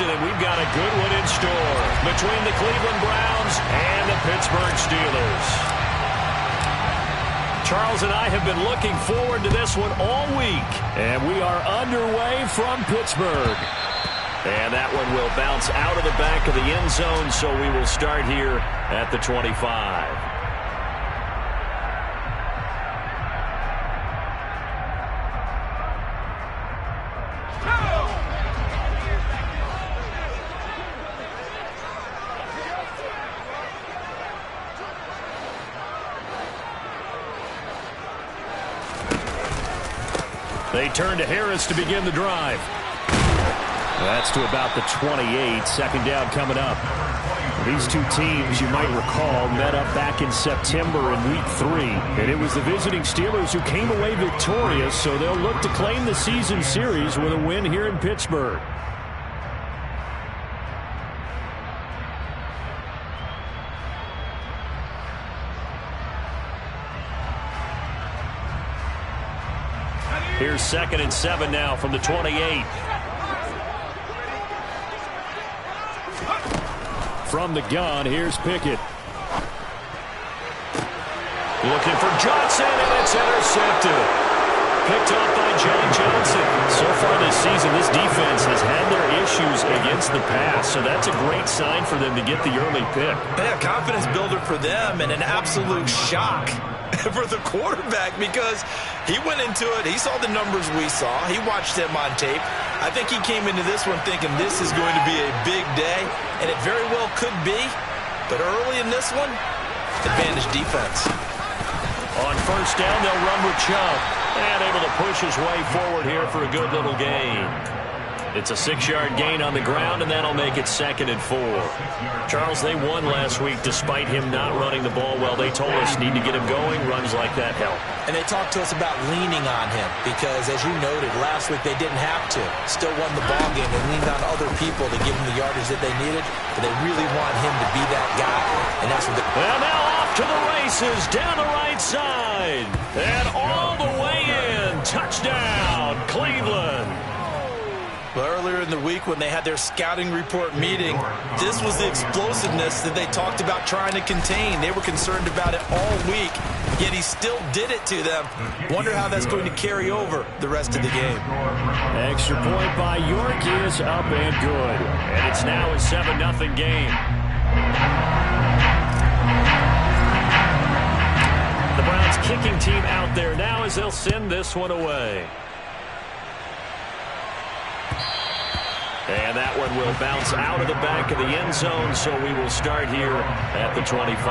season, and we've got a good one in store between the Cleveland Browns and the Pittsburgh Steelers. Charles and I have been looking forward to this one all week, and we are underway from Pittsburgh. And that one will bounce out of the back of the end zone, so we will start here at the 25. They turn to Harris to begin the drive. That's to about the 28. Second down coming up. These two teams, you might recall, met up back in September in Week 3. And it was the visiting Steelers who came away victorious, so they'll look to claim the season series with a win here in Pittsburgh. Here's 2nd and 7 now from the 28. From the gun, here's Pickett. Looking for Johnson, and it's intercepted. Picked off by John Johnson. So far this season, this defense has had their issues against the pass, so that's a great sign for them to get the early pick. Yeah, confidence builder for them and an absolute shock for the quarterback because he went into it. He saw the numbers we saw. He watched him on tape. I think he came into this one thinking this is going to be a big day, and it very well could be. But early in this one, advantage defense. On first down, they'll run with Chubb. And able to push his way forward here for a good little gain. It's a 6-yard gain on the ground, and that'll make it 2nd and 4. Charles, they won last week despite him not running the ball well. They told us need to get him going. Runs like that help. And they talked to us about leaning on him because, as you noted, last week they didn't have to. Still won the ball game. They leaned on other people to give them the yardage that they needed, but they really want him to be that guy, and that's what the... Well, now off to the races down the right side. And all the way in. Touchdown, Cleveland. Well, earlier in the week when they had their scouting report meeting, this was the explosiveness that they talked about trying to contain. They were concerned about it all week, yet he still did it to them. Wonder how that's going to carry over the rest of the game. Extra point by York is up and good. And it's now a 7-0 game. The Browns kicking team out there now as they'll send this one away. And that one will bounce out of the back of the end zone, so we will start here at the 25.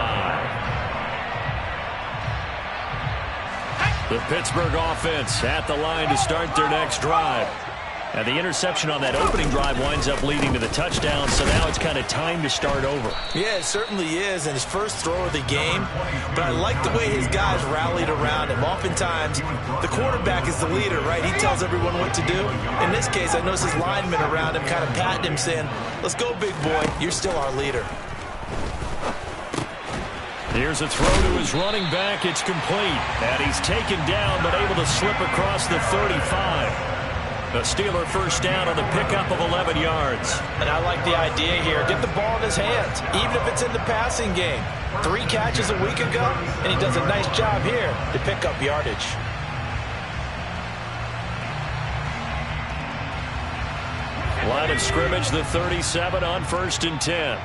The Pittsburgh offense at the line to start their next drive. And the interception on that opening drive winds up leading to the touchdown, so now it's kind of time to start over. Yeah, it certainly is, and his first throw of the game. But I like the way his guys rallied around him. Oftentimes, the quarterback is the leader, right? He tells everyone what to do. In this case, I noticed his linemen around him kind of patting him, saying, "Let's go, big boy. You're still our leader." Here's a throw to his running back. It's complete. And he's taken down, but able to slip across the 35. The Steeler first down on the pickup of 11 yards. And I like the idea here. Get the ball in his hands, even if it's in the passing game. 3 catches a week ago, and he does a nice job here to pick up yardage. Line of scrimmage, the 37 on 1st and 10.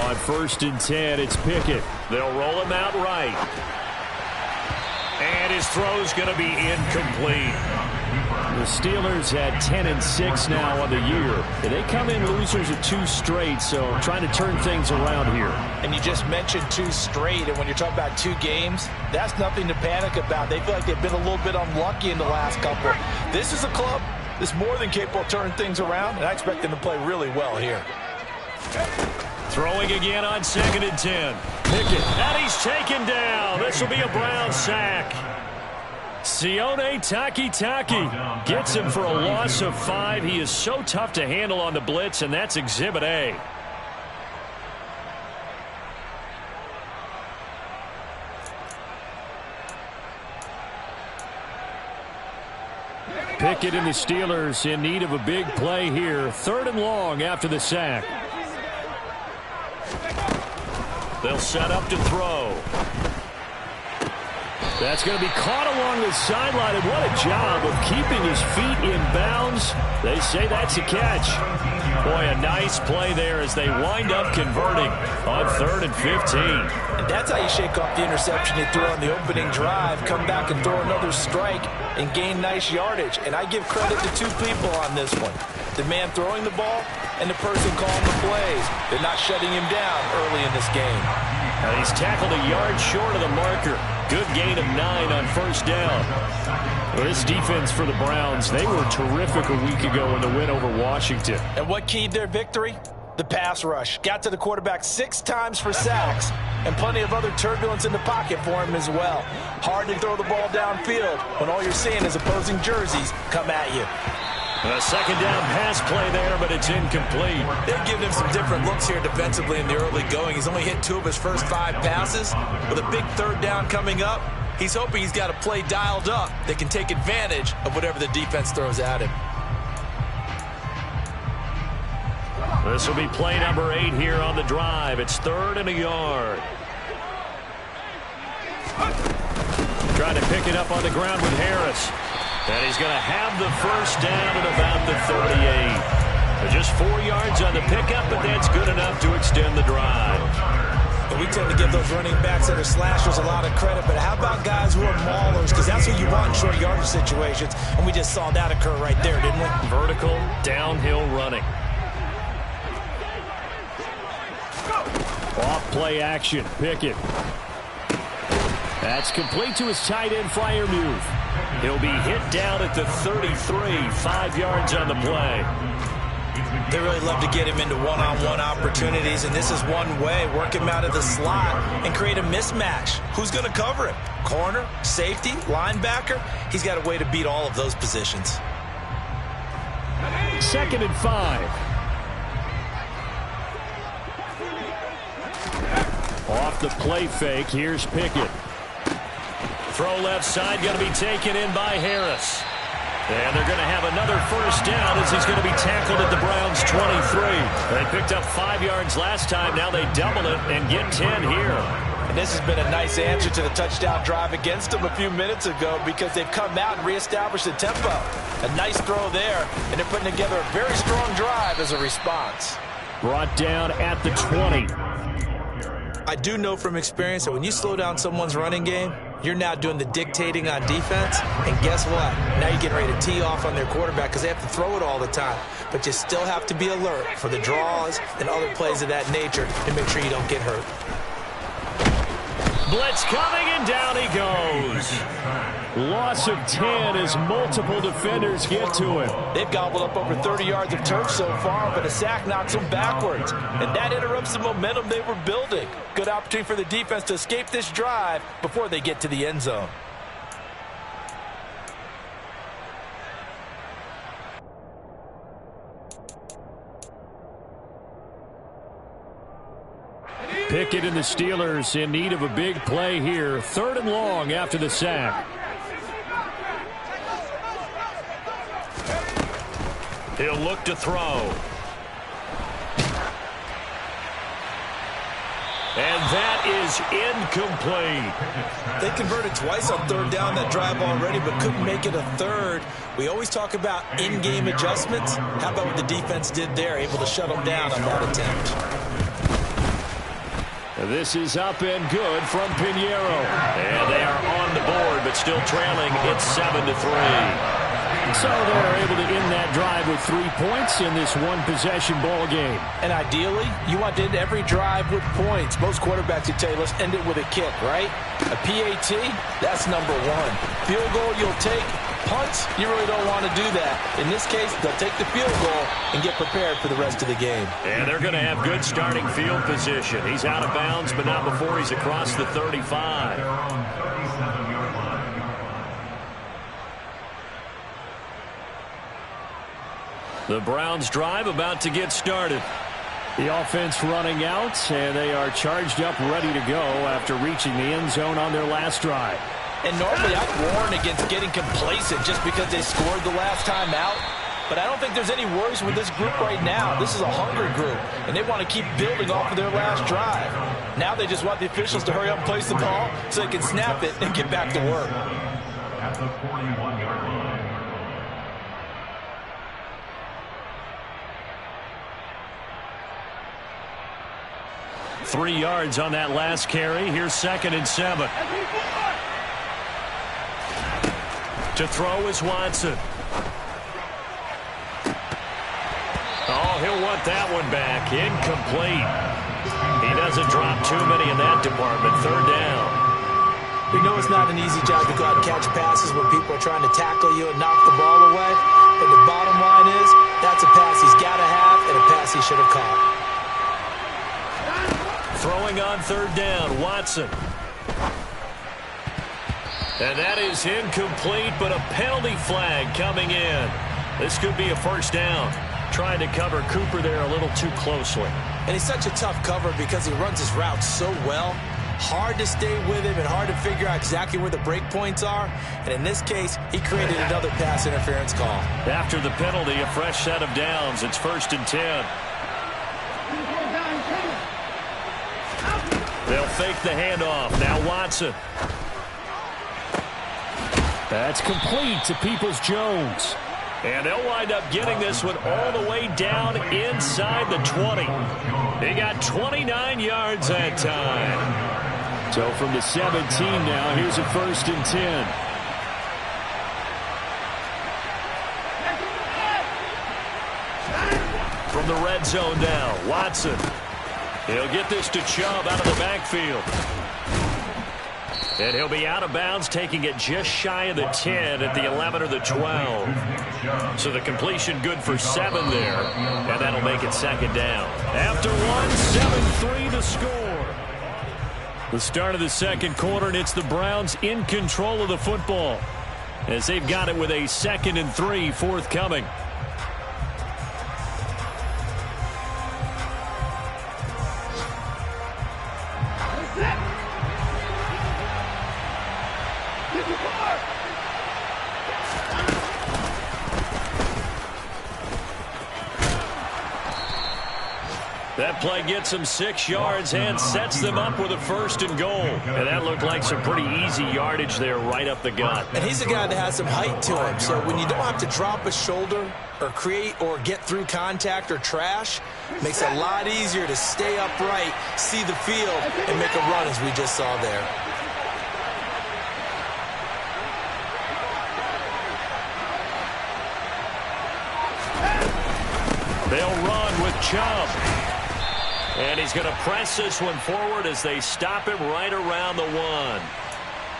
On 1st and 10, it's Pickett. They'll roll him out right. And his throw's going to be incomplete. The Steelers had 10-6 now on the year. They come in losers of 2 straight, so trying to turn things around here. And you just mentioned 2 straight, and when you're talking about 2 games, that's nothing to panic about. They feel like they've been a little bit unlucky in the last couple. This is a club that's more than capable of turning things around, and I expect them to play really well here. Throwing again on 2nd and 10. Pickett, and he's taken down. This will be a Brown sack. Sione Takitaki gets him for a loss of 5. He is so tough to handle on the blitz, and that's Exhibit A. Pickett and the Steelers in need of a big play here. 3rd and long after the sack. They'll set up to throw. That's going to be caught along the sideline, and what a job of keeping his feet in bounds. They say that's a catch. Boy, a nice play there as they wind up converting on 3rd and 15. And that's how you shake off the interception you threw on the opening drive, come back and throw another strike and gain nice yardage. And I give credit to two people on this one. The man throwing the ball and the person calling the plays. They're not shutting him down early in this game. And he's tackled a yard short of the marker. Good gain of 9 on 1st down. Well, this defense for the Browns, they were terrific a week ago in the win over Washington. And what keyed their victory? The pass rush. Got to the quarterback 6 times for sacks, and plenty of other turbulence in the pocket for him as well. Hard to throw the ball downfield when all you're seeing is opposing jerseys come at you. A 2nd down pass play there, but it's incomplete. They've given him some different looks here defensively in the early going. He's only hit 2 of his first 5 passes. With a big 3rd down coming up, he's hoping he's got a play dialed up that can take advantage of whatever the defense throws at him. This will be play number 8 here on the drive. It's 3rd and a yard. Trying to pick it up on the ground with Harris. And he's going to have the 1st down at about the 38. Just 4 yards on the pickup, but that's good enough to extend the drive. And we tend to give those running backs that are slashers a lot of credit, but how about guys who are maulers? Because that's what you want in short yardage situations, and we just saw that occur right there, didn't we? Vertical, downhill running. Off play action, Pickett. That's complete to his tight end Freiermuth. He'll be hit down at the 33, 5 yards on the play. They really love to get him into one-on-one opportunities, and this is one way. Work him out of the slot and create a mismatch. Who's going to cover him? Corner, safety, linebacker? He's got a way to beat all of those positions. 2nd and 5. Off the play fake, here's Pickett. Throw left side, going to be taken in by Harris. And they're going to have another 1st down as he's going to be tackled at the Browns' 23. They picked up 5 yards last time. Now they double it and get 10 here. And this has been a nice answer to the touchdown drive against them a few minutes ago because they've come out and reestablished the tempo. A nice throw there, and they're putting together a very strong drive as a response. Brought down at the 20. I do know from experience that when you slow down someone's running game, you're now doing the dictating on defense, and guess what? Now you're getting ready to tee off on their quarterback because they have to throw it all the time. But you still have to be alert for the draws and other plays of that nature to make sure you don't get hurt. Blitz coming, and down he goes. Loss of 10 as multiple defenders get to him. They've gobbled up over 30 yards of turf so far, but a sack knocks them backwards. And that interrupts the momentum they were building. Good opportunity for the defense to escape this drive before they get to the end zone. Pickett and the Steelers in need of a big play here. 3rd and long after the sack. He'll look to throw. And that is incomplete. They converted twice on 3rd down that drive already, but couldn't make it a 3rd. We always talk about in-game adjustments. How about what the defense did there, able to shut them down on that attempt? This is up and good from Pinheiro. And they are on the board, but still trailing. It's 7-3. So they're able to end that drive with 3 points in this one-possession ball game. And ideally, you want to end every drive with points. Most quarterbacks would tell you, let's end it with a kick, right? A PAT, that's number 1. Field goal you'll take. Punts, you really don't want to do that. In this case, they'll take the field goal and get prepared for the rest of the game. And they're going to have good starting field position. He's out of bounds, but not before he's across the 35. The Browns drive about to get started. The offense running out, and they are charged up, ready to go after reaching the end zone on their last drive. And normally I warn against getting complacent just because they scored the last time out. But I don't think there's any worries with this group right now. This is a hungry group, and they want to keep building off of their last drive. Now they just want the officials to hurry up and place the ball so they can snap it and get back to work. At the 41-yard line. 3 yards on that last carry. Here's 2nd and 7. To throw is Watson. Oh, he'll want that one back. Incomplete. He doesn't drop too many in that department. 3rd down. We know it's not an easy job to go out and catch passes when people are trying to tackle you and knock the ball away. But the bottom line is, that's a pass he's got to have and a pass he should have caught. Throwing on 3rd down, Watson. And that is incomplete, but a penalty flag coming in. This could be a 1st down. Trying to cover Cooper there a little too closely. And he's such a tough cover because he runs his routes so well. Hard to stay with him and hard to figure out exactly where the break points are. And in this case, he created another pass interference call. After the penalty, a fresh set of downs. It's 1st and 10. They'll fake the handoff. Now Watson. That's complete to Peoples-Jones. And they'll wind up getting this one all the way down inside the 20. They got 29 yards that time. So from the 17 now, here's a 1st and 10. From the red zone now, Watson. He'll get this to Chubb out of the backfield. And he'll be out of bounds, taking it just shy of the 10 at the 11 or the 12. So the completion good for 7 there, and that'll make it 2nd down. After 1, 7-3 the score. The start of the 2nd quarter, and it's the Browns in control of the football as they've got it with a 2nd and 3 forthcoming. That play gets them 6 yards and sets them up with a 1st and goal. And that looked like some pretty easy yardage there right up the gut. And he's a guy that has some height to him. So when you don't have to drop a shoulder or create or get through contact or trash, it makes it a lot easier to stay upright, see the field, and make a run as we just saw there. They'll run with Chubb. And he's going to press this one forward as they stop him right around the 1.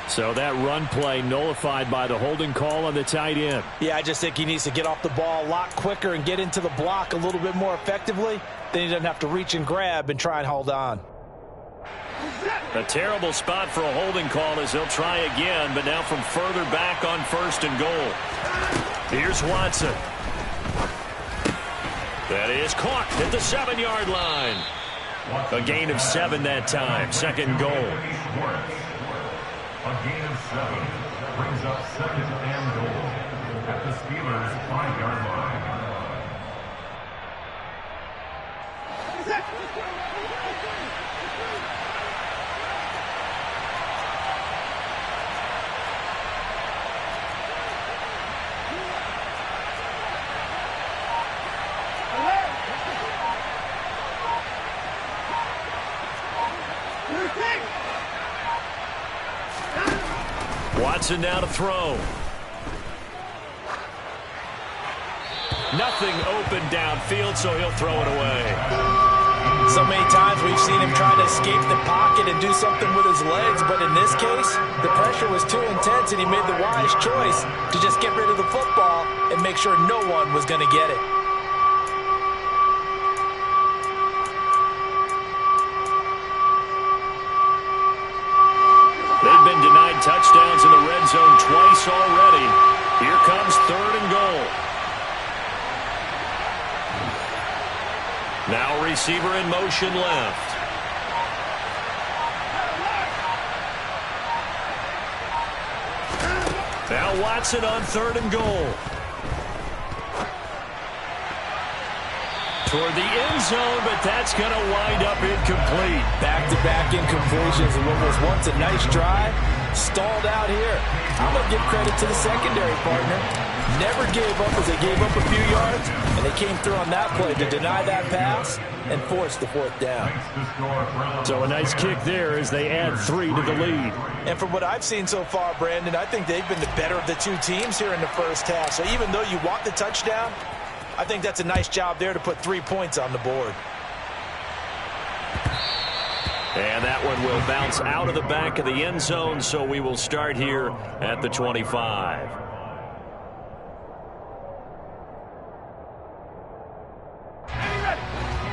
So that run play nullified by the holding call on the tight end. Yeah, I just think he needs to get off the ball a lot quicker and get into the block a little bit more effectively. Then he doesn't have to reach and grab and try and hold on. A terrible spot for a holding call as he'll try again, but now from further back on 1st and goal. Here's Watson. That is caught at the 7-yard line. A gain of 7 that time. 2nd goal. A gain of 7 brings up 2nd and goal at the Steelers' 5-yard line. Watson now to throw. Nothing open downfield, so he'll throw it away. So many times we've seen him try to escape the pocket and do something with his legs, but in this case, the pressure was too intense and he made the wise choice to just get rid of the football and make sure no one was going to get it. They've been denied touchdowns in the red zone twice already. Here comes 3rd and goal. Now receiver in motion left. Now Watson on 3rd and goal. Toward the end zone, but that's going to wind up incomplete. Back-to-back incompletions in what was once a nice drive. Stalled out here. I'm going to give credit to the secondary partner. Never gave up as they gave up a few yards, and they came through on that play to deny that pass and force the 4th down. So a nice kick there as they add 3 to the lead. And from what I've seen so far, Brandon, I think they've been the better of the two teams here in the first half. So even though you want the touchdown, I think that's a nice job there to put 3 points on the board. And that one will bounce out of the back of the end zone, so we will start here at the 25.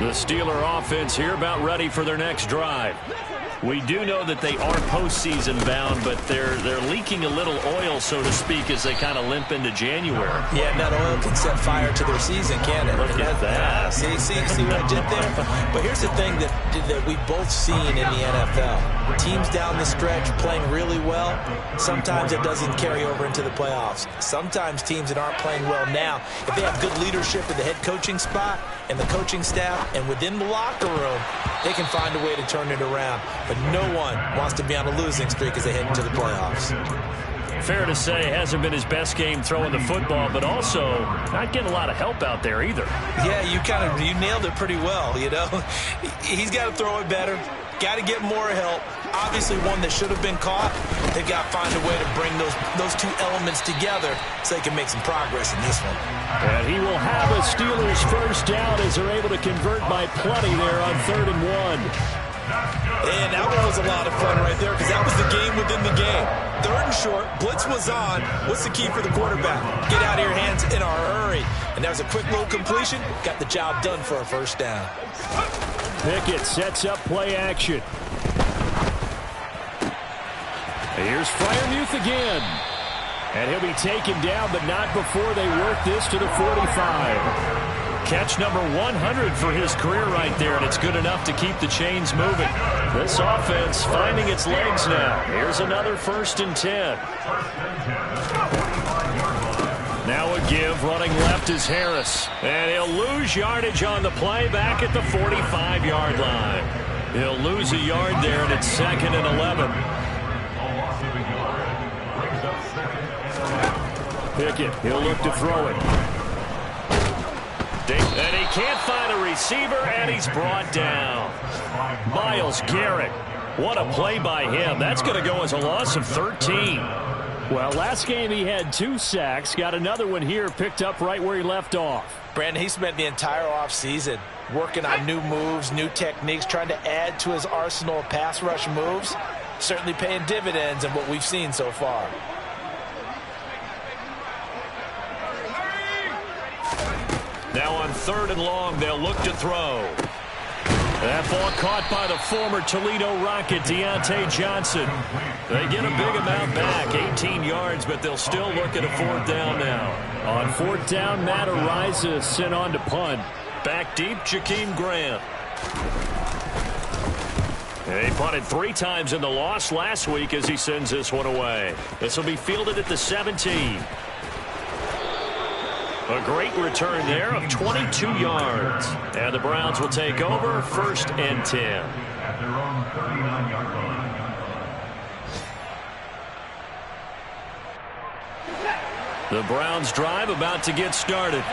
The Steeler offense here about ready for their next drive. We do know that they are postseason bound, but they're leaking a little oil, so to speak, as they kind of limp into January. Yeah, and that oil can set fire to their season, can't it? Look at that. See what I did there? But here's the thing that we've both seen in the NFL. Teams down the stretch playing really well, sometimes it doesn't carry over into the playoffs. Sometimes teams that aren't playing well now, if they have good leadership in the head coaching spot and the coaching staff and within the locker room, they can find a way to turn it around. But no one wants to be on a losing streak as they head into the playoffs. Fair to say, hasn't been his best game throwing the football, but also not getting a lot of help out there either. Yeah, you nailed it pretty well, you know. He's got to throw it better, got to get more help. Obviously one that should have been caught. They've got to find a way to bring those two elements together so they can make some progress in this one. And he will have a Steelers first down as they're able to convert by plenty there on 3rd and 1. And that one was a lot of fun right there because that was the game within the game. 3rd and short, blitz was on. What's the key for the quarterback? Get out of your hands in a hurry. And that was a quick little completion. Got the job done for a first down. Pickett sets up play action. Here's Freiermuth again. And he'll be taken down, but not before they work this to the 45. Catch number 100 for his career right there, and it's good enough to keep the chains moving. This offense finding its legs now. Here's another 1st and 10. Now a give, running left is Harris. And he'll lose yardage on the play back at the 45-yard line. He'll lose a yard there, and it's 2nd and 11. Pickett, he'll look to throw it. And he can't find a receiver, and he's brought down. Myles Garrett. What a play by him. That's going to go as a loss of 13. Well, last game he had 2 sacks. Got another one here, picked up right where he left off. Brandon, he spent the entire offseason working on new moves, new techniques, trying to add to his arsenal of pass rush moves. Certainly paying dividends in what we've seen so far. Now on 3rd and long, they'll look to throw. That ball caught by the former Toledo Rocket, Deontay Johnson. They get a big amount back, 18 yards, but they'll still look at a 4th down now. On 4th down, Matt Araiza sent on to punt. Back deep, Jakeem Grant. He punted 3 times in the loss last week as he sends this one away. This will be fielded at the 17. A great return there of 22 yards. And the Browns will take over 1st and 10. At their own 39-yard line. The Browns drive about to get started.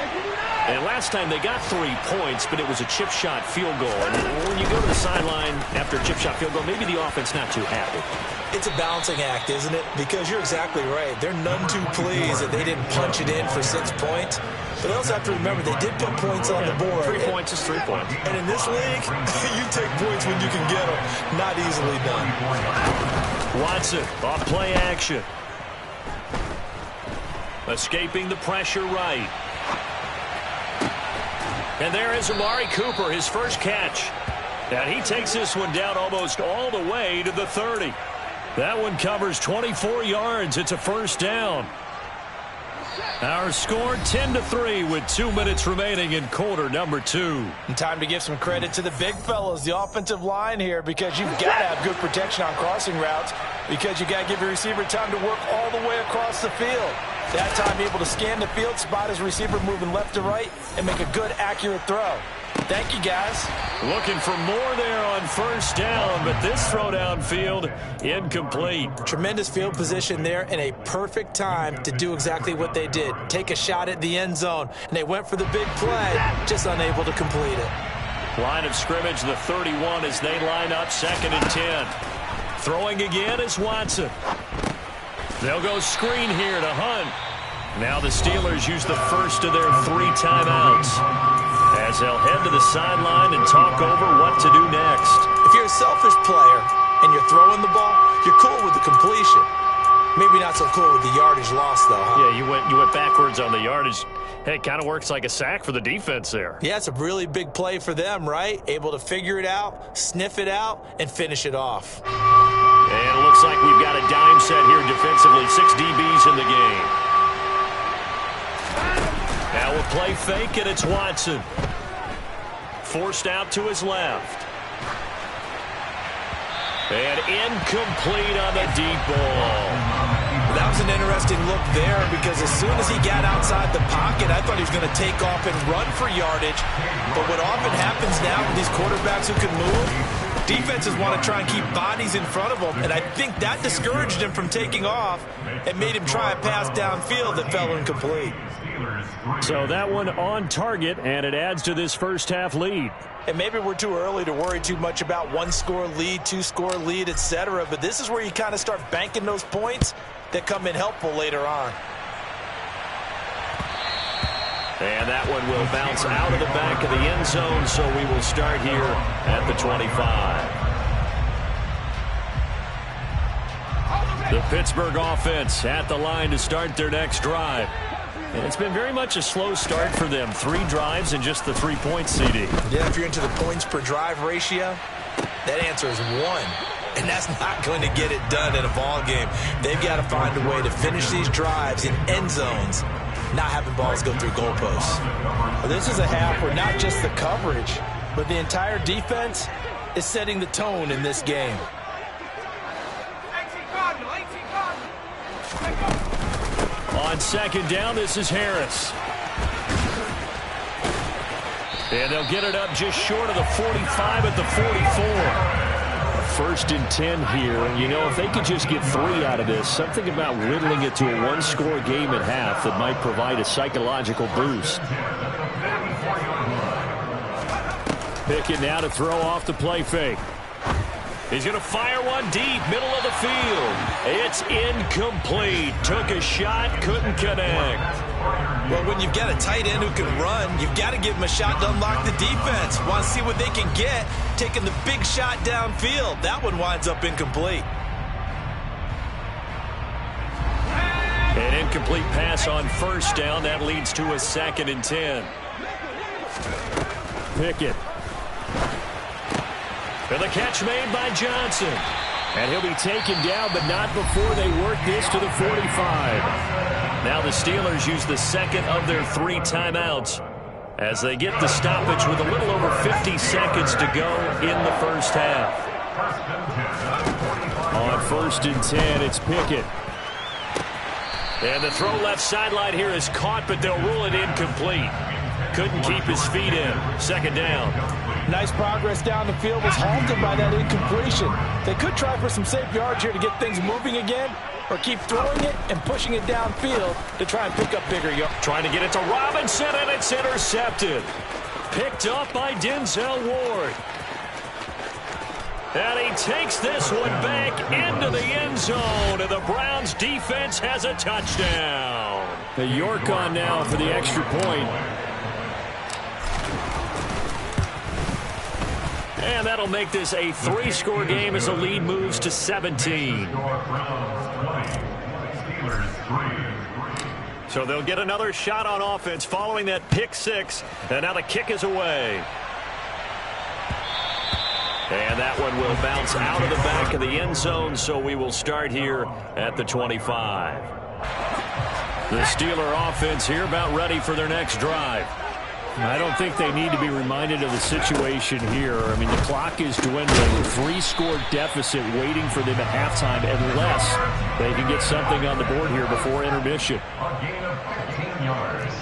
And last time they got 3 points, but it was a chip shot field goal. And when you go to the sideline after a chip shot field goal, maybe the offense not too happy. It's a balancing act, isn't it? Because you're exactly right. They're none too pleased that they didn't punch it in for 6 points. But they also have to remember they did put points on the board. 3 points is 3 points. And in this league, you take points when you can get them. Not easily done. Watson off play action. Escaping the pressure right. And there is Amari Cooper, his first catch. And he takes this one down almost all the way to the 30. That one covers 24 yards. It's a 1st down. Our score 10-3 with 2 minutes remaining in quarter number 2. And time to give some credit to the big fellas, the offensive line here, because you've got to have good protection on crossing routes, because you've got to give your receiver time to work all the way across the field. That time able to scan the field, spot his receiver moving left to right, and make a good, accurate throw. Thank you, guys. Looking for more there on first down, but this throw downfield incomplete. Tremendous field position there and a perfect time to do exactly what they did. Take a shot at the end zone, and they went for the big play, just unable to complete it. Line of scrimmage, the 31 as they line up 2nd and 10. Throwing again is Watson. They'll go screen here to Hunt. Now the Steelers use the first of their 3 timeouts, as they'll head to the sideline and talk over what to do next. If you're a selfish player and you're throwing the ball, you're cool with the completion. Maybe not so cool with the yardage loss, though, huh? Yeah, you went backwards on the yardage. Hey, it kind of works like a sack for the defense there. Yeah, it's a really big play for them, right? Able to figure it out, sniff it out, and finish it off. And it looks like we've got a dime set here defensively. 6 DBs in the game. Now we'll play fake, and it's Watson. Forced out to his left. And incomplete on the deep ball. That was an interesting look there, because as soon as he got outside the pocket, I thought he was going to take off and run for yardage. But what often happens now with these quarterbacks who can move, defenses want to try and keep bodies in front of them, and I think that discouraged him from taking off and made him try a pass downfield that fell incomplete. So that one on target, and it adds to this first half lead. And maybe we're too early to worry too much about 1-score lead, 2-score lead, etc. But this is where you kind of start banking those points that come in helpful later on. And that one will bounce out of the back of the end zone, so we will start here at the 25. The Pittsburgh offense at the line to start their next drive. And it's been very much a slow start for them. 3 drives and just the 3 points, CD. Yeah, if you're into the points per drive ratio, that answer is 1. And that's not going to get it done in a ball game. They've got to find a way to finish these drives in end zones, not having balls go through goalposts. Well, this is a half where not just the coverage, but the entire defense is setting the tone in this game. On 2nd down, this is Harris. And they'll get it up just short of the 45 at the 44. 1st and 10 here. And, you know, if they could just get 3 out of this, something about whittling it to a 1-score game at half that might provide a psychological boost. Pickett now to throw off the play fake. He's going to fire one deep, middle of the field. It's incomplete. Took a shot, couldn't connect. Well, when you've got a tight end who can run, you've got to give him a shot to unlock the defense. Want to see what they can get, taking the big shot downfield. That one winds up incomplete. An incomplete pass on 1st down. That leads to a 2nd and 10. Pickett. And the catch made by Johnson. And he'll be taken down, but not before they work this to the 45. Now the Steelers use the 2nd of their 3 timeouts as they get the stoppage with a little over 50 seconds to go in the first half. On 1st and 10, it's Pickett. And the throw left sideline here is caught, but they'll rule it incomplete. Couldn't keep his feet in. 2nd down. Nice progress down the field, was halted by that incompletion. They could try for some safe yards here to get things moving again, or keep throwing it and pushing it downfield to try and pick up bigger yards. Trying to get it to Robinson, and it's intercepted. Picked up by Denzel Ward. And he takes this one back into the end zone, and the Browns defense has a touchdown. The York on now for the extra point. And that'll make this a 3-score game as the lead moves to 17. So they'll get another shot on offense following that pick 6. And now the kick is away. And that one will bounce out of the back of the end zone, so we will start here at the 25. The Steeler offense here about ready for their next drive. I don't think they need to be reminded of the situation here. I mean, the clock is dwindling. 3-score deficit waiting for them at halftime unless they can get something on the board here before intermission. A gain of 15 yards.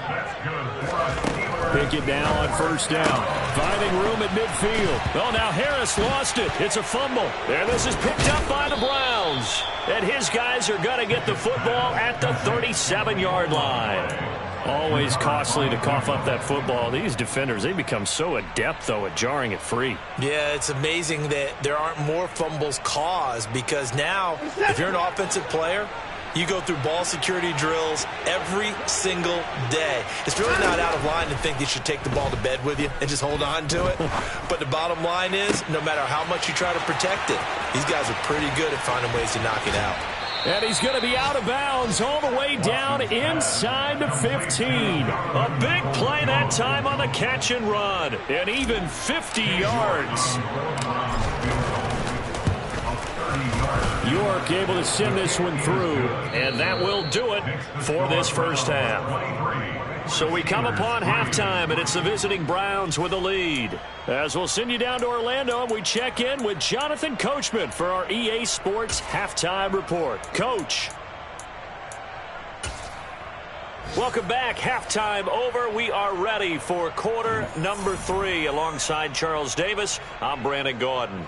That's good for a Steeler. Pickett now on first down. Finding room at midfield. Oh, now Harris lost it. It's a fumble. And this is picked up by the Browns. And his guys are going to get the football at the 37-yard line. Always costly to cough up that football. These defenders, they become so adept, though, at jarring it free. Yeah, it's amazing that there aren't more fumbles caused because now, if you're an offensive player, you go through ball security drills every single day. It's really not out of line to think you should take the ball to bed with you and just hold on to it. But the bottom line is, no matter how much you try to protect it, these guys are pretty good at finding ways to knock it out. And he's going to be out of bounds all the way down inside the 15. A big play that time on the catch and run. And even 50 yards. York able to send this one through. And that will do it for this first half. So we come upon halftime, and it's the visiting Browns with the lead. As we'll send you down to Orlando, and we check in with Jonathan Coachman for our EA Sports Halftime Report. Coach. Welcome back. Halftime over. We are ready for quarter number 3. Alongside Charles Davis, I'm Brandon Gaudin.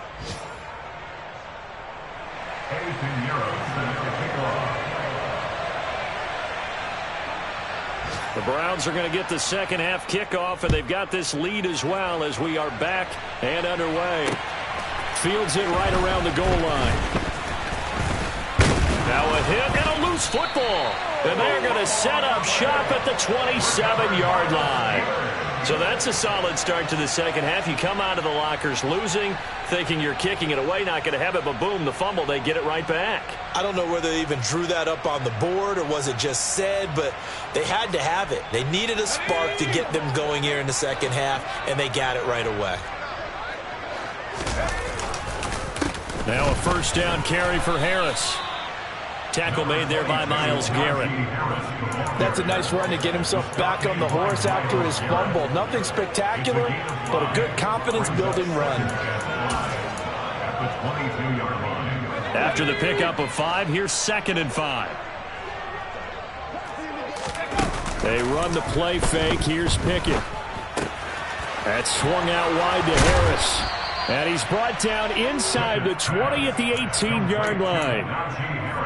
The Browns are going to get the second half kickoff, and they've got this lead as well as we are back and underway. Fields it right around the goal line. Now a hit and a loose football. And they're going to set up shop at the 27-yard line. So that's a solid start to the second half. You come out of the lockers losing, thinking you're kicking it away, not going to have it, but boom, the fumble, they get it right back. I don't know whether they even drew that up on the board or was it just said, but they had to have it. They needed a spark to get them going here in the second half, and they got it right away. Now a first down carry for Harris. Tackle made there by Myles Garrett. That's a nice run to get himself back on the horse after his fumble. Nothing spectacular, but a good confidence-building run. After the pickup of 5, here's 2nd and 5. They run the play fake. Here's Pickett. That's swung out wide to Harris. And he's brought down inside the 20 at the 18-yard line.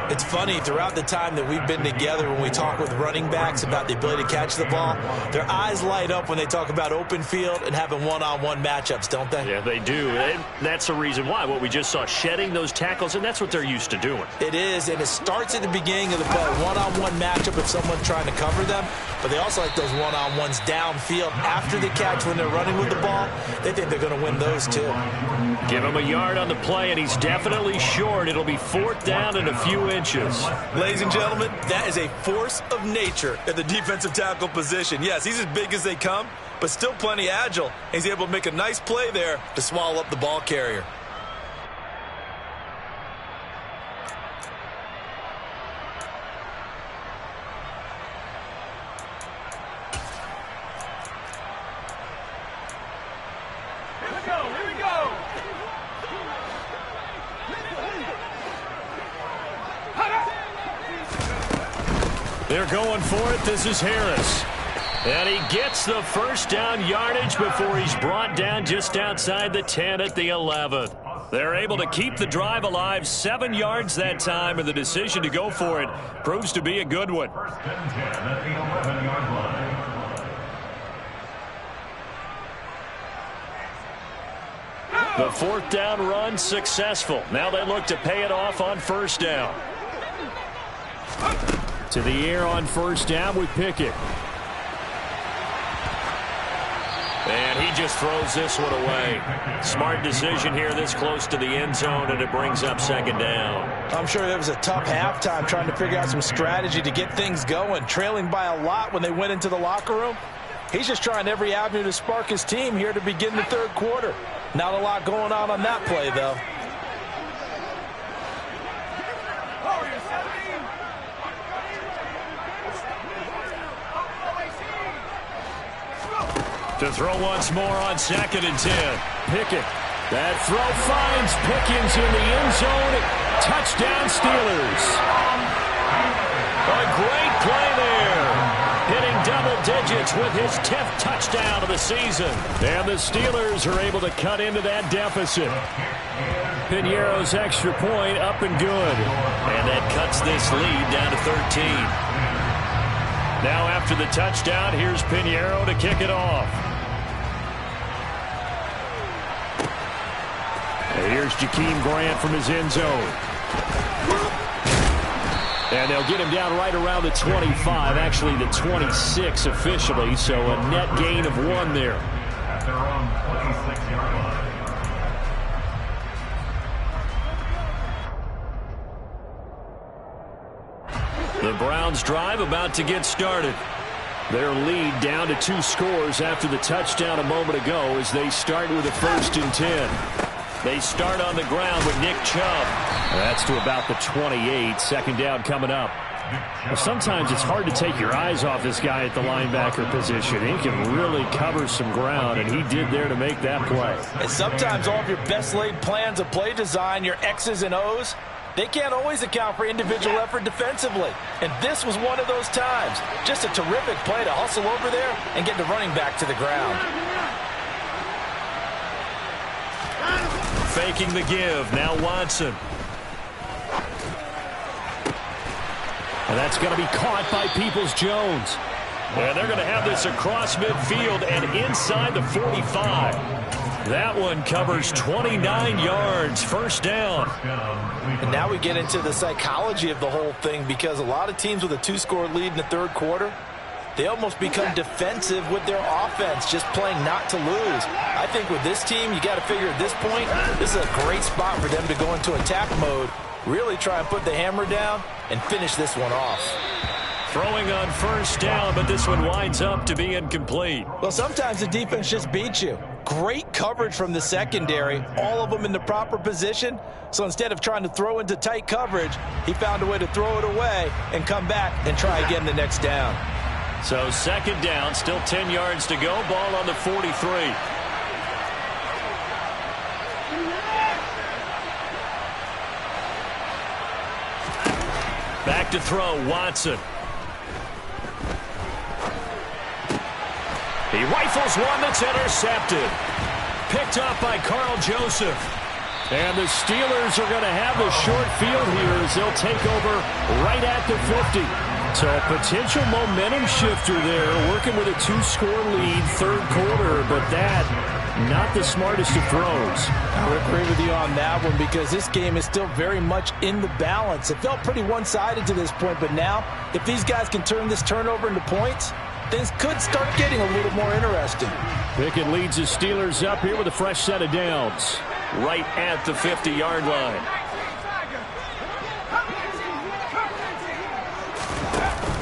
It's funny, throughout the time that we've been together, when we talk with running backs about the ability to catch the ball, their eyes light up when they talk about open field and having one-on-one matchups, don't they? Yeah, they do. And that's the reason why. What we just saw, shedding those tackles, and that's what they're used to doing. It is, and it starts at the beginning of the play. One-on-one matchup if someone's trying to cover them, but they also like those one-on-ones downfield after the catch when they're running with the ball. They think they're going to win those, too. Give him a yard on the play, and he's definitely short. It'll be 4th down and a few inches. Ladies and gentlemen, that is a force of nature at the defensive tackle position. Yes, he's as big as they come, but still plenty agile. He's able to make a nice play there to swallow up the ball carrier. They're going for it. This is Harris. And he gets the first down yardage before he's brought down just outside the 10 at the 11th. They're able to keep the drive alive, 7 yards that time, and the decision to go for it proves to be a good one. 1st and 10 at the 11-yard line. The 4th down run successful. Now they look to pay it off on 1st down. To the air on 1st down with Pickett. And he just throws this one away. Smart decision here this close to the end zone, and it brings up 2nd down. I'm sure there was a tough halftime trying to figure out some strategy to get things going, trailing by a lot when they went into the locker room. He's just trying every avenue to spark his team here to begin the 3rd quarter. Not a lot going on that play, though. To throw once more on 2nd and 10. Pickett. That throw finds Pickens in the end zone. Touchdown Steelers. A great play there. Hitting double digits with his 10th touchdown of the season. And the Steelers are able to cut into that deficit. Piñeiro's extra point up and good. And that cuts this lead down to 13. Now after the touchdown, here's Piñeiro to kick it off. And here's Jakeem Grant from his end zone. And they'll get him down right around the 25, actually the 26 officially, so a net gain of 1 there. At their own 26-yard line. The Browns drive about to get started. Their lead down to 2 scores after the touchdown a moment ago as they start with a 1st and 10. They start on the ground with Nick Chubb. That's to about the 28. 2nd down coming up. Well, sometimes it's hard to take your eyes off this guy at the linebacker position. He can really cover some ground, and he did there to make that play. And sometimes all of your best laid plans of play design, your X's and O's, they can't always account for individual effort defensively. And this was one of those times. Just a terrific play to hustle over there and get the running back to the ground. Faking the give. Now Watson. And that's going to be caught by Peoples-Jones. And they're going to have this across midfield and inside the 45. That one covers 29 yards. 1st down. And now we get into the psychology of the whole thing, because a lot of teams with a 2-score lead in the 3rd quarter, they almost become defensive with their offense, just playing not to lose. I think with this team, you got to figure at this point, this is a great spot for them to go into attack mode, really try and put the hammer down and finish this one off. Throwing on 1st down, but this one winds up to be incomplete. Well, sometimes the defense just beats you. Great coverage from the secondary, all of them in the proper position. So instead of trying to throw into tight coverage, he found a way to throw it away and come back and try again the next down. So 2nd down, still 10 yards to go. Ball on the 43. Back to throw, Watson. He rifles one that's intercepted. Picked up by Carl Joseph. And the Steelers are going to have the short field here as they'll take over right at the 50. So a potential momentum shifter there, working with a 2-score lead, 3rd quarter, but that, not the smartest of throws. I would agree with you on that one, because this game is still very much in the balance. It felt pretty one-sided to this point, but now, if these guys can turn this turnover into points, things could start getting a little more interesting. Pickett leads the Steelers up here with a fresh set of downs, right at the 50-yard line.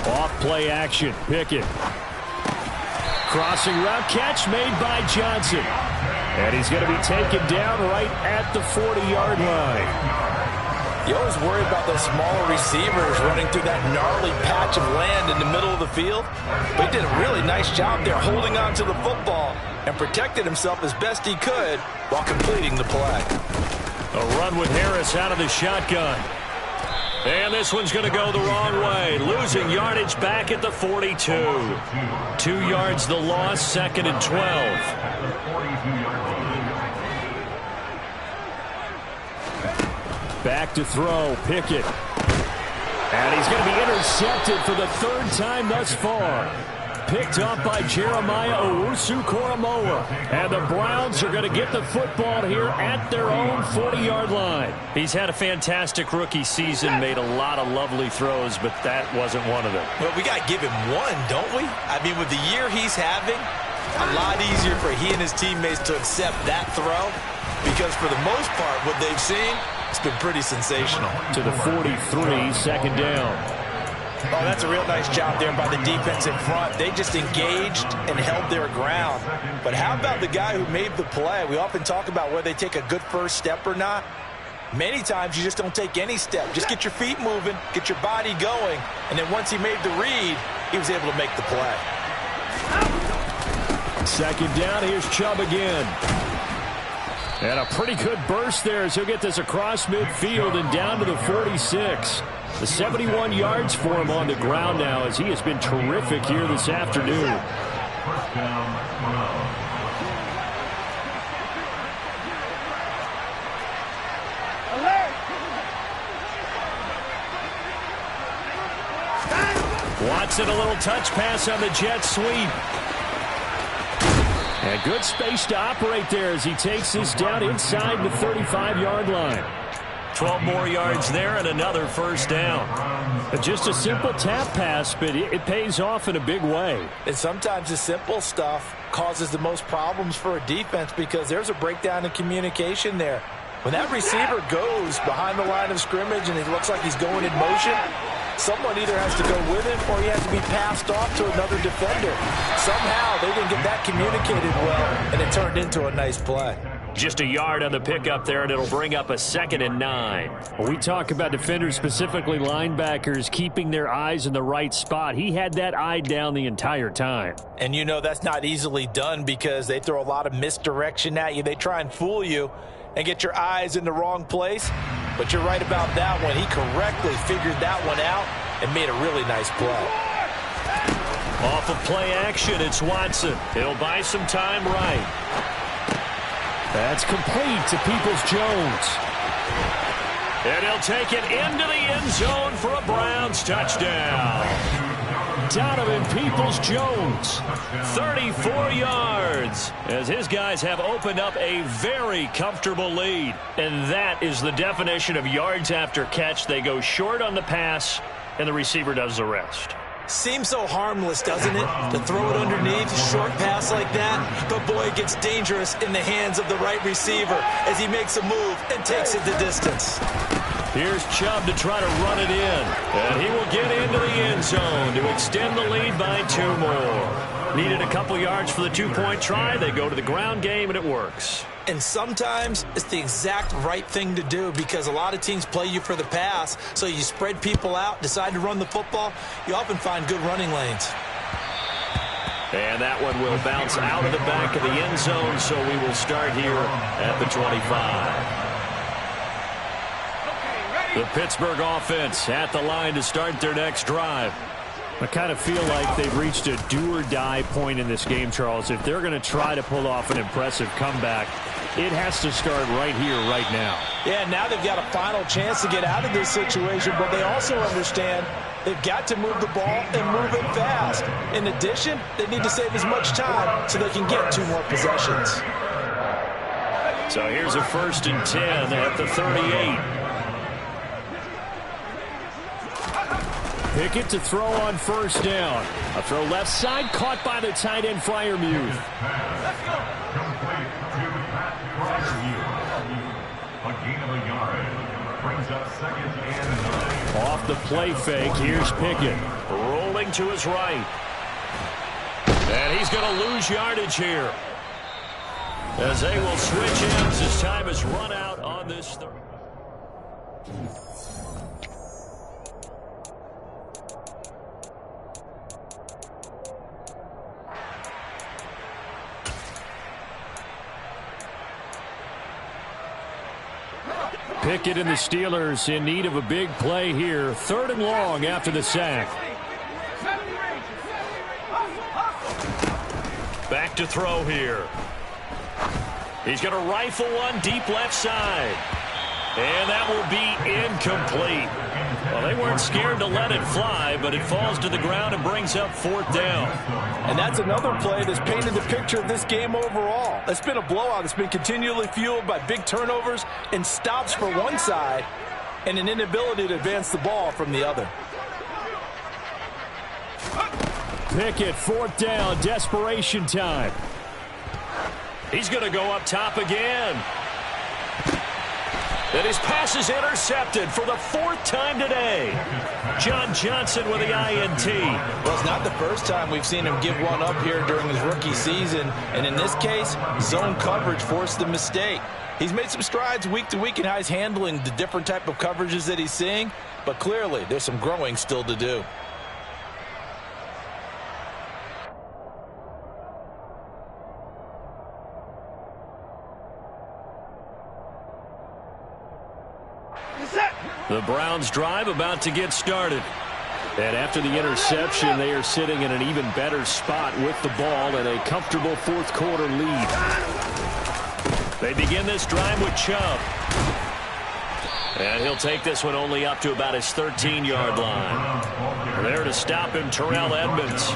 Off-play action, Pickett. Crossing route catch made by Johnson. And he's going to be taken down right at the 40-yard line. You always worry about those smaller receivers running through that gnarly patch of land in the middle of the field. But he did a really nice job there holding on to the football and protected himself as best he could while completing the play. A run with Harris out of the shotgun. And this one's going to go the wrong way. Losing yardage back at the 42. 2 yards the loss, 2nd and 12. Back to throw, Pickett. And he's going to be intercepted for the 3rd time thus far. Picked up by Jeremiah Owusu-Koramoah. And the Browns are going to get the football here at their own 40-yard line. He's had a fantastic rookie season, made a lot of lovely throws, but that wasn't one of them. Well, we got to give him one, don't we? I mean, with the year he's having, a lot easier for he and his teammates to accept that throw, because for the most part, what they've seen, it's been pretty sensational. To the 43, 2nd down. Oh, that's a real nice job there by the defense in front. They just engaged and held their ground. But how about the guy who made the play? We often talk about whether they take a good first step or not. Many times you just don't take any step. Just get your feet moving, get your body going, and then once he made the read, he was able to make the play. second down. Here's Chubb again. And a pretty good burst there as he'll get this across midfield and down to the 46. The 71 yards for him on the ground now as he has been terrific here this afternoon. First down, 12. Watson, a little touch pass on the jet sweep. And good space to operate there as he takes this down inside the 35-yard line. 12 more yards there and another first down. Just a simple tap pass, but it pays off in a big way. And sometimes the simple stuff causes the most problems for a defense because there's a breakdown in communication there. When that receiver goes behind the line of scrimmage and it looks like he's going in motion, someone either has to go with him or he has to be passed off to another defender. Somehow they didn't get that communicated well, and it turned into a nice play. Just a yard on the pickup there, and it'll bring up a 2nd and 9. When we talk about defenders, specifically linebackers, keeping their eyes in the right spot, he had that eye down the entire time. And you know that's not easily done because they throw a lot of misdirection at you. They try and fool you and get your eyes in the wrong place. But you're right about that one. He correctly figured that one out and made a really nice play. Off of play action, it's Watson. He'll buy some time right. That's complete to Peoples-Jones. And he'll take it into the end zone for a Browns touchdown. Donovan Peoples-Jones, 34 yards, as his guys have opened up a very comfortable lead. And that is the definition of yards after catch. They go short on the pass, and the receiver does the rest. Seems so harmless, doesn't it, to throw it underneath, a short pass like that? But, boy, it gets dangerous in the hands of the right receiver as he makes a move and takes it the distance. Here's Chubb to try to run it in. And he will get into the end zone to extend the lead by 2 more. Needed a couple yards for the 2-point try. They go to the ground game, and it works. And sometimes it's the exact right thing to do because a lot of teams play you for the pass. So you spread people out, decide to run the football. You often find good running lanes. And that one will bounce out of the back of the end zone, so we will start here at the 25. The Pittsburgh offense at the line to start their next drive. I kind of feel like they've reached a do-or-die point in this game, Charles. If they're going to try to pull off an impressive comeback, it has to start right here, right now. Yeah, now they've got a final chance to get out of this situation, but they also understand they've got to move the ball and move it fast. In addition, they need to save as much time so they can get 2 more possessions. So here's a 1st and 10 at the 38. Pickett to throw on 1st down. A throw left side, caught by the tight end, Freiermuth. Complete to Pat Freiermuth. A gain of a yard. Brings up 2nd and 9. Off the play fake, here's Pickett. Rolling to his right. And he's going to lose yardage here. As they will switch ends as time is run out on this third. Pickett and the Steelers in need of a big play here. 3rd and long after the sack. Back to throw here. He's going to rifle one deep left side. And that will be incomplete. Well, they weren't scared to let it fly, but it falls to the ground and brings up 4th down. And that's another play that's painted the picture of this game overall. It's been a blowout. It's been continually fueled by big turnovers and stops for one side and an inability to advance the ball from the other. Pickett, 4th down, desperation time. He's going to go up top again. And his pass is intercepted for the 4th time today. John Johnson with the INT. Well, it's not the first time we've seen him give one up here during his rookie season. And in this case, zone coverage forced the mistake. He's made some strides week to week in how he's handling the different type of coverages that he's seeing. But clearly, there's some growing still to do. The Browns drive about to get started. And after the interception, they are sitting in an even better spot with the ball and a comfortable fourth quarter lead. They begin this drive with Chubb. And he'll take this one only up to about his 13-yard line. There to stop him, Terrell Edmunds.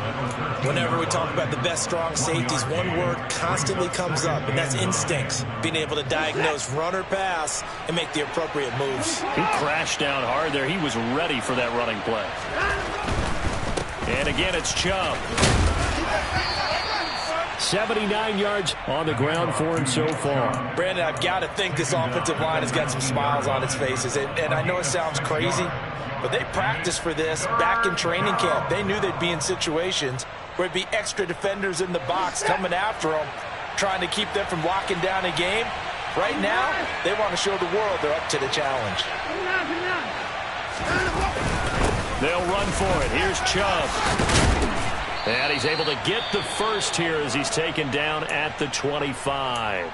Whenever we talk about the best strong safeties, one word constantly comes up, and that's instincts. Being able to diagnose run or pass and make the appropriate moves. He crashed down hard there. He was ready for that running play. And again, it's Chubb. 79 yards on the ground for him so far. Brandon, I've got to think this offensive line has got some smiles on its faces. And I know it sounds crazy, but they practiced for this back in training camp. They knew they'd be in situations where it'd be extra defenders in the box coming after them, trying to keep them from locking down a game. Right now, they want to show the world they're up to the challenge. They'll run for it. Here's Chubb. And he's able to get the first here as he's taken down at the 25.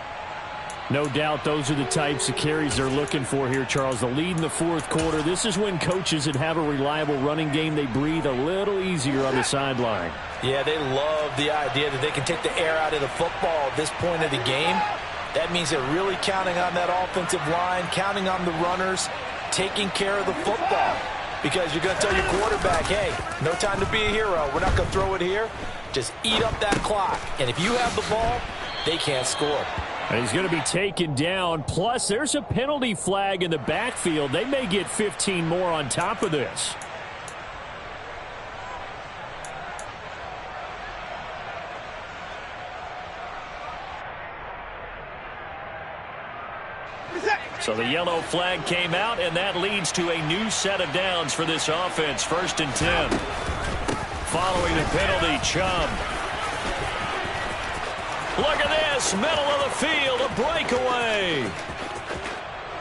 No doubt those are the types of carries they're looking for here, Charles. The lead in the fourth quarter. This is when coaches that have a reliable running game, they breathe a little easier on the sideline. Yeah, they love the idea that they can take the air out of the football at this point of the game. That means they're really counting on that offensive line, counting on the runners, taking care of the football. Because you're going to tell your quarterback, hey, no time to be a hero. We're not going to throw it here. Just eat up that clock. And if you have the ball, they can't score. And he's going to be taken down. Plus, there's a penalty flag in the backfield. They may get 15 more on top of this. So the yellow flag came out, and that leads to a new set of downs for this offense. 1st and 10. Following the penalty, Chubb. Look at this, middle of the field, a breakaway.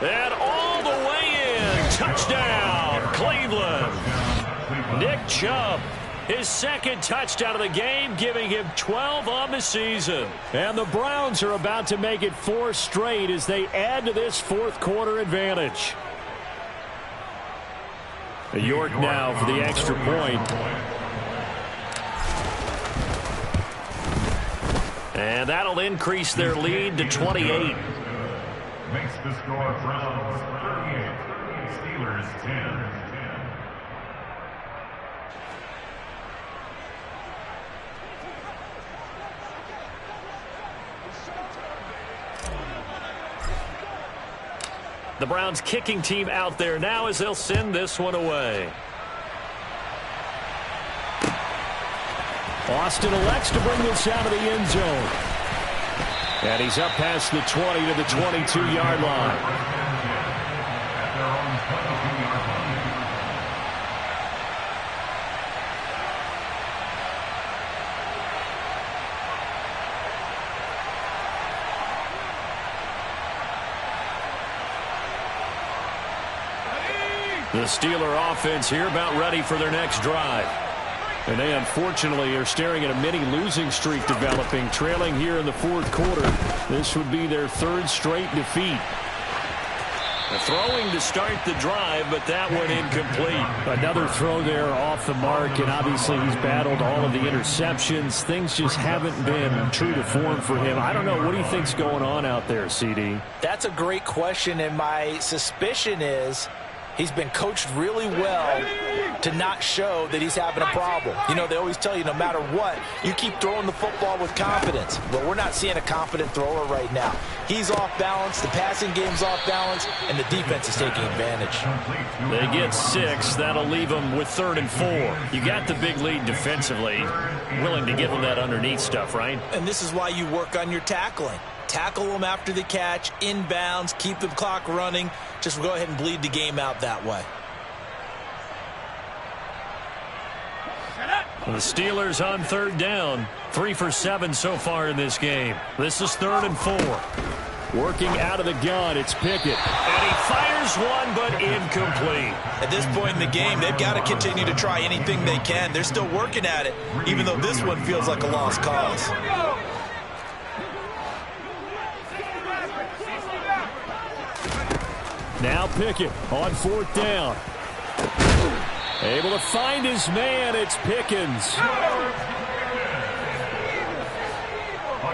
And all the way in, touchdown, Cleveland. Nick Chubb, his second touchdown of the game, giving him 12 on the season. And the Browns are about to make it 4 straight as they add to this fourth quarter advantage. York now for the extra point. And that'll increase their lead to 28. Makes the score Browns 38, Steelers 10. The Browns kicking team out there now as they'll send this one away. Austin elects to bring this out of the end zone. And he's up past the 20 to the 22-yard line. The Steeler offense here about ready for their next drive. And they unfortunately are staring at a mini losing streak developing, trailing here in the fourth quarter. This would be their 3rd straight defeat. Throwing to start the drive, but that one incomplete. Another throw there off the mark, and obviously he's battled all of the interceptions. Things just haven't been true to form for him. I don't know. What do you think's going on out there, CD? That's a great question, and my suspicion is he's been coached really well to not show that he's having a problem. You know, they always tell you no matter what, you keep throwing the football with confidence. But we're not seeing a confident thrower right now. He's off balance, the passing game's off balance, and the defense is taking advantage. They get 6. That'll leave them with 3rd and 4. You got the big lead defensively. Willing to give them that underneath stuff, right? And this is why you work on your tackling. Tackle them after the catch, inbounds, keep the clock running. Just go ahead and bleed the game out that way. The Steelers on 3rd down. 3 for 7 so far in this game. This is 3rd and 4. Working out of the gun, it's Pickett. And he fires one, but incomplete. At this point in the game, they've got to continue to try anything they can. They're still working at it, even though this one feels like a lost cause. Now Pickett on 4th down. Able to find his man. It's Pickens. A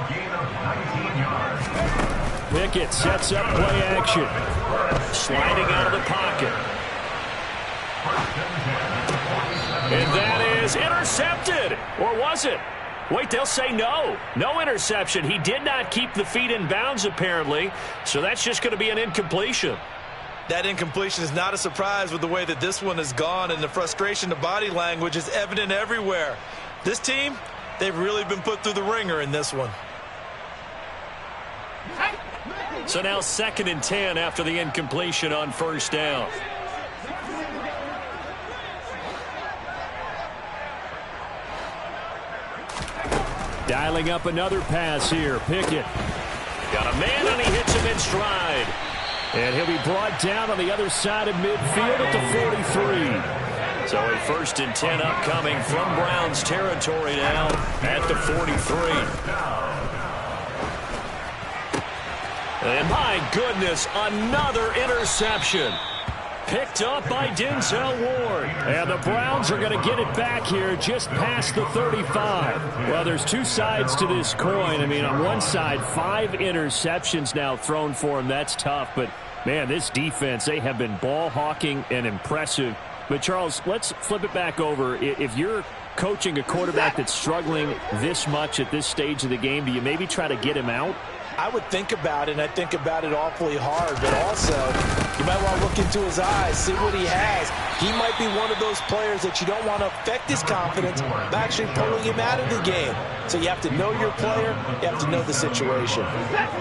gain of 19 yards. Pickett sets up play action. Sliding out of the pocket. And that is intercepted. Or was it? Wait, they'll say no. No interception. He did not keep the feet in bounds, apparently. So that's just going to be an incompletion. That incompletion is not a surprise with the way that this one has gone, and the frustration, the body language is evident everywhere. This team, they've really been put through the ringer in this one. So now 2nd and 10 after the incompletion on 1st down. Dialing up another pass here. Pickett. Got a man, and he hits him in stride. And he'll be brought down on the other side of midfield at the 43. So a 1st and 10 upcoming from Browns territory now at the 43. And my goodness, another interception. Picked up by Denzel Ward. And the Browns are going to get it back here just past the 35. Well, there's two sides to this coin. I mean, on one side, 5 interceptions now thrown for him. That's tough. But, man, this defense, they have been ball hawking and impressive. But, Charles, let's flip it back over. If you're coaching a quarterback that's struggling this much at this stage of the game, do you maybe try to get him out? I would think about it, and I think about it awfully hard, but also you might want to look into his eyes, see what he has. He might be one of those players that you don't want to affect his confidence by actually pulling him out of the game. So you have to know your player, you have to know the situation.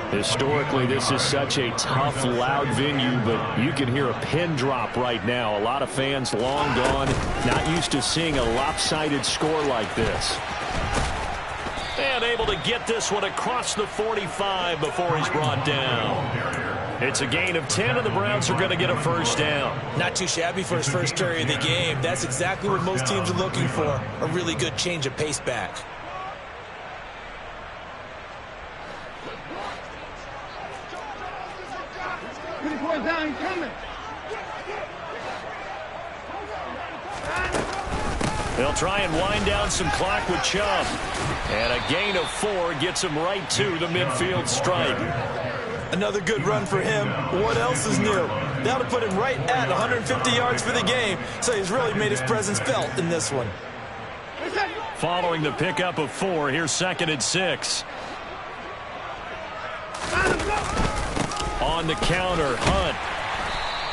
Historically, this is such a tough, loud venue, but you can hear a pin drop right now. A lot of fans long gone, not used to seeing a lopsided score like this. And able to get this one across the 45 before he's brought down. It's a gain of 10, and the Browns are going to get a 1st down. Not too shabby for his first carry of the game. That's exactly what most teams are looking for, a really good change of pace back. They'll try and wind down some clock with Chubb. And a gain of 4 gets him right to the midfield stripe. Another good run for him. What else is new? That'll put him right at 150 yards for the game, so he's really made his presence felt in this one. Following the pickup of 4, here's 2nd and 6. On the counter, Hunt.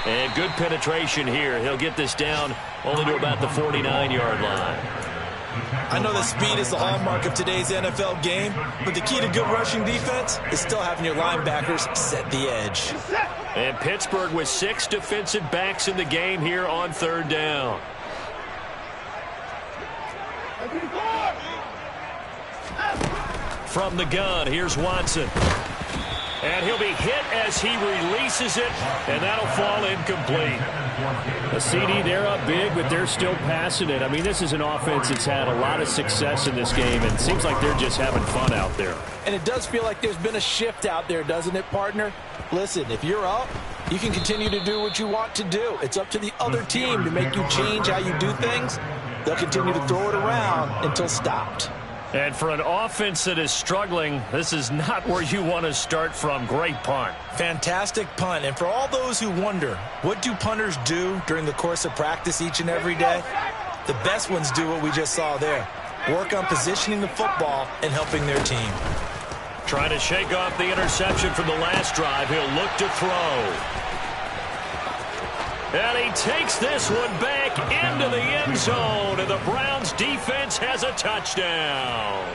And good penetration here. He'll get this down only to about the 49-yard line. I know that speed is the hallmark of today's NFL game, but the key to good rushing defense is still having your linebackers set the edge. And Pittsburgh with 6 defensive backs in the game here on 3rd down. From the gun, here's Watson. And he'll be hit as he releases it, and that'll fall incomplete. A CD, they're up big, but they're still passing it. I mean, this is an offense that's had a lot of success in this game, and it seems like they're just having fun out there. And it does feel like there's been a shift out there, doesn't it, partner? Listen, if you're up, you can continue to do what you want to do. It's up to the other team to make you change how you do things. They'll continue to throw it around until stopped. And for an offense that is struggling, this is not where you want to start from. Great punt. Fantastic punt. And for all those who wonder, what do punters do during the course of practice each and every day? The best ones do what we just saw there. Work on positioning the football and helping their team. Trying to shake off the interception from the last drive. He'll look to throw. And he takes this one back into the end zone, and the Browns defense has a touchdown.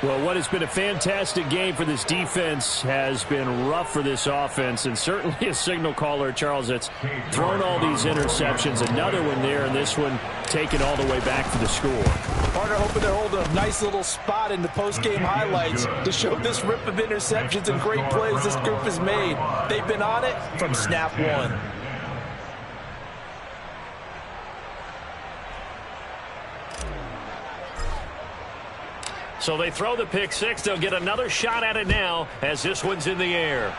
Well, what has been a fantastic game for this defense has been rough for this offense, and certainly a signal caller, Charles, that's thrown all these interceptions. Another one there, and this one taken all the way back for the score. Partner hoping they're holding a nice little spot in the post-game highlights to show this rip of interceptions and great plays this group has made. They've been on it from snap one. So they throw the pick six. They'll get another shot at it now as this one's in the air.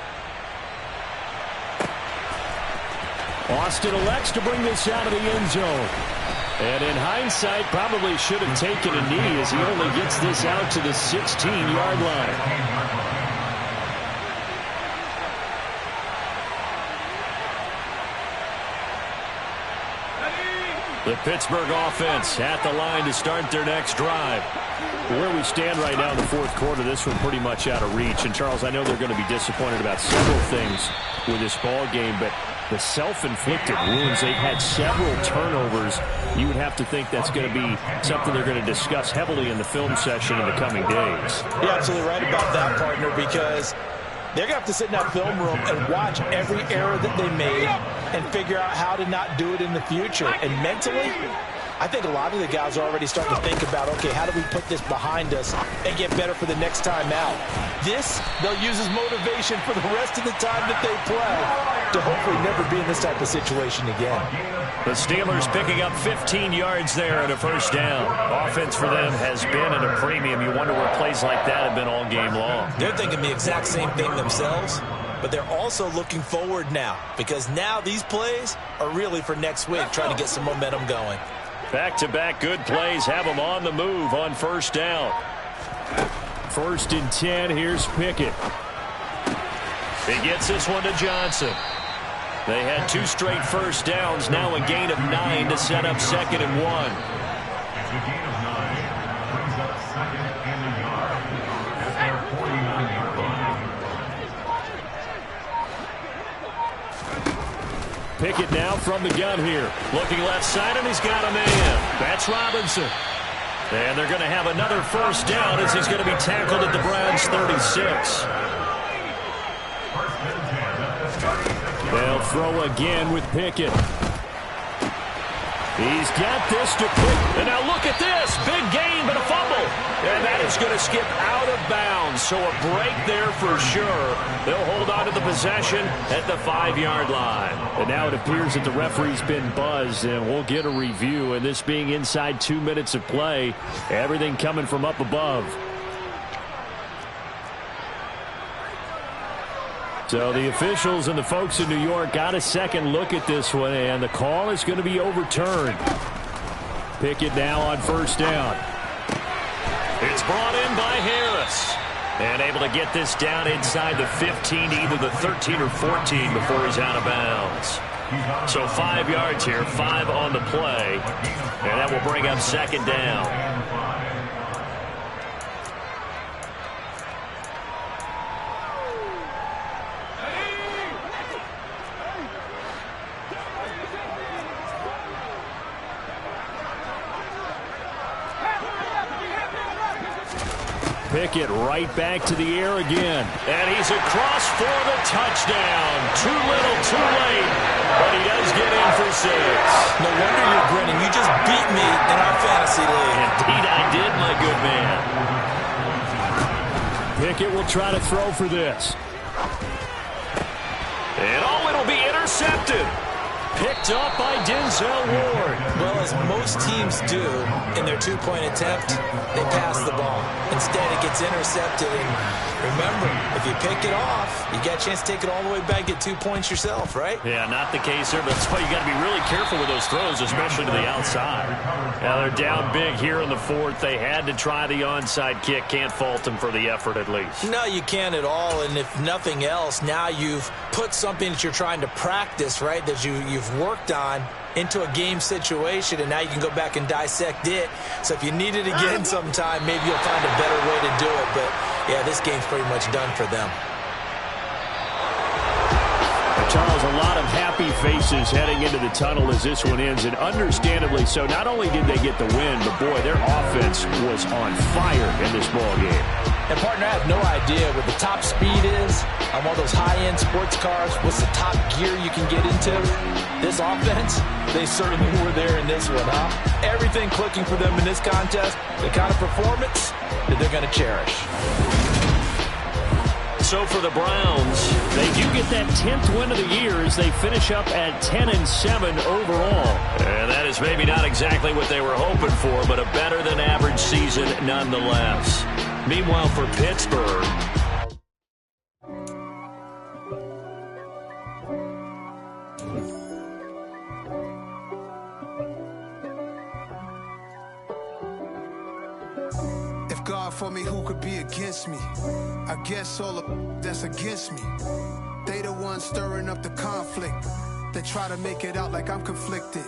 Austin elects to bring this out of the end zone. And in hindsight, probably should have taken a knee as he only gets this out to the 16-yard line. The Pittsburgh offense at the line to start their next drive. Where we stand right now in the fourth quarter, this one pretty much out of reach. And, Charles, I know they're going to be disappointed about several things with this ball game, but the self-inflicted wounds, they've had several turnovers. You would have to think that's going to be something they're going to discuss heavily in the film session in the coming days. You're absolutely right about that, partner, because they're going to have to sit in that film room and watch every error that they made and figure out how to not do it in the future. And mentally, I think a lot of the guys are already starting to think about, okay, how do we put this behind us and get better for the next time out? This, they'll use as motivation for the rest of the time that they play to hopefully never be in this type of situation again. The Steelers picking up 15 yards there at a first down. Offense for them has been at a premium. You wonder where plays like that have been all game long. They're thinking the exact same thing themselves, but they're also looking forward now because now these plays are really for next week, trying to get some momentum going. Back-to-back good plays have them on the move on first down. 1st and 10, here's Pickett. He gets this one to Johnson. They had 2 straight first downs, now a gain of 9 to set up 2nd and 1. It's a gain of 9. Brings up 2nd and a yard at their 49-yard line. Pickett now from the gun here. Looking left side, and he's got a man. That's Robinson. And they're going to have another first down as he's going to be tackled at the Browns' 36. They'll throw again with Pickett. He's got this to Pickett. And now look at this. Big gain, but a fumble. And that is going to skip out of bounds. So a break there for sure. They'll hold on to the possession at the 5-yard line. And now it appears that the referee's been buzzed, and we'll get a review. And this being inside 2 minutes of play, everything coming from up above. So the officials and the folks in New York got a second look at this one, and the call is going to be overturned. Pickett now on first down. It's brought in by Harris. And able to get this down inside the 15, either the 13 or 14 before he's out of bounds. So 5 yards here, 5 on the play. And that will bring up 2nd down. Pickett right back to the air again. And he's across for the touchdown. Too little, too late. But he does get in for 6. No wonder you're grinning. You just beat me in our fantasy league. Indeed I did, my good man. Pickett will try to throw for this. And it'll be intercepted. Picked up by Denzel Ward. Well, as most teams do in their 2-point attempt, they pass the ball. Instead, it gets intercepted. And remember, if you pick it off, you got a chance to take it all the way back, get 2 points yourself, right? Yeah, not the case there, but that's why you got to be really careful with those throws, especially to the outside. Now they're down big here in the 4th. They had to try the onside kick. Can't fault them for the effort at least. No, you can't at all. And if nothing else, now you've put something that you're trying to practice, right, that you've worked on into a game situation, and now you can go back and dissect it. So if you need it again sometime, maybe you'll find a better way to do it. But, yeah, this game's pretty much done for them. Charles, a lot of happy faces heading into the tunnel as this one ends, and understandably so. Not only did they get the win, but, boy, their offense was on fire in this ball game. And, partner, I have no idea what the top speed is on one of those high-end sports cars. What's the top gear you can get into? This offense, they certainly were there in this one, huh? Everything clicking for them in this contest, the kind of performance that they're going to cherish. So for the Browns, they do get that 10th win of the year as they finish up at 10-7 overall. And that is maybe not exactly what they were hoping for, but a better than average season nonetheless. Meanwhile, for Pittsburgh, I guess all the that's against me. They the ones stirring up the conflict. They try to make it out like I'm conflicted.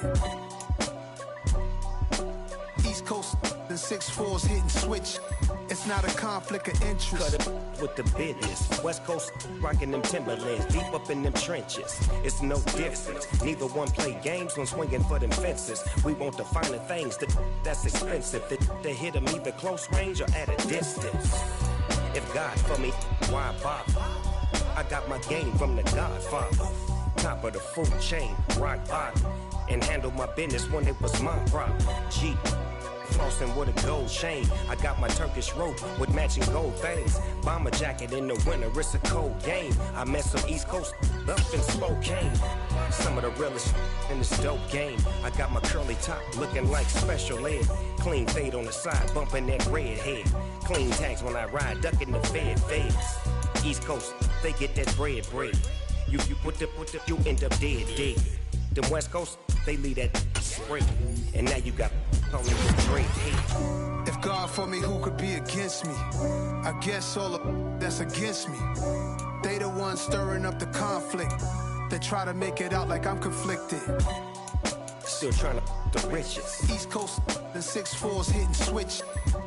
East Coast and 6'4's hitting switch. It's not a conflict of interest. Cut it with the business. West Coast rocking them Timberlands, deep up in them trenches. It's no difference. Neither one play games when swinging for them fences. We want the finer things that's expensive. They hit them either close range or at a distance. If God for me, why bother? I got my game from the Godfather. Top of the food chain, rock bottom. And handle my business when it was my problem. G. Flossing with a gold chain. I got my Turkish rope with matching gold things. Bomber jacket in the winter, it's a cold game. I met some East Coast up in Spokane. Some of the realest in this dope game. I got my curly top looking like special ed. Clean fade on the side, bumping that red head. Clean tags when I ride, ducking the feds. East Coast, they get that bread. You put the, you end up dead. Them West Coast, they leave that spring. And now you got only with great hate. If God for me, who could be against me? I guess all the that's against me. They the ones stirring up the conflict. They try to make it out like I'm conflicted. Still trying to the riches. East Coast and 6'4's hitting switch.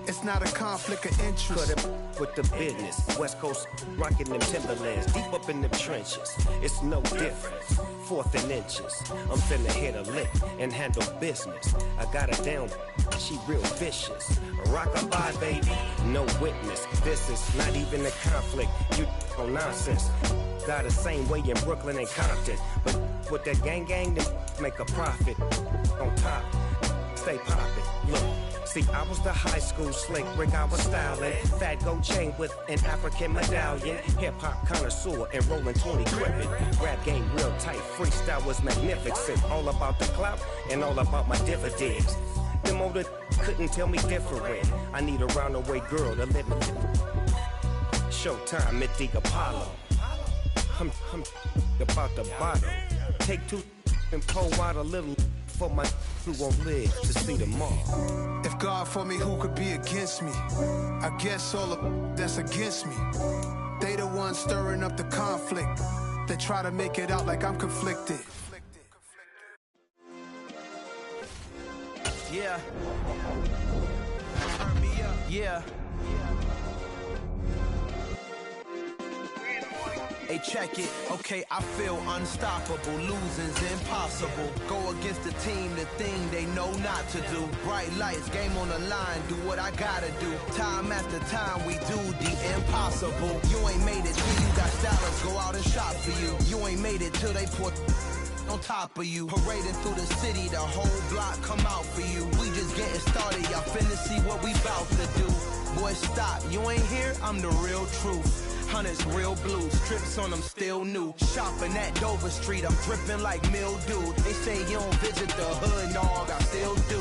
It's not a conflict of interest. Cut it with the business. West Coast rocking them Timberlands, deep up in them trenches. It's no difference. 4th and inches. I'm finna hit a lick and handle business. I got her down, she real vicious. Rock-a-bye, baby, no witness. This is not even a conflict. You on nonsense. Got the same way in Brooklyn and Compton. But with that gang, then make a profit. On top, stay poppin'. Look. See, I was the high school slick Rick, I was styling. Fat gold chain with an African medallion. Hip-hop connoisseur and rolling 20 gripping. Rap game real tight, freestyle was magnificent. All about the clout and all about my dividends. Them older couldn't tell me different. I need a roundaway girl to live in. Showtime at the Apollo. I'm about the bottle. Take 2 and pour out a little for my who won't live to see tomorrow. If God for me, who could be against me? I guess all the that's against me. They the ones stirring up the conflict. They try to make it out like I'm conflicted. Yeah. Turn me up. Yeah. Hey, check it. Okay, I feel unstoppable. Losing's impossible. Go against the team, the thing they know not to do. Bright lights, game on the line. Do what I gotta do. Time after time, we do the impossible. You ain't made it till you got stylers. Go out and shop for you. You ain't made it till they put on top of you. Parading through the city, the whole block come out for you. We just getting started. Y'all finna see what we bout to do. Boy, stop. You ain't here? I'm the real truth. Hunters, real blues, strips on them still new. Shopping at Dover Street, I'm dripping like mildew. They say you don't visit the hood, dog, I still do.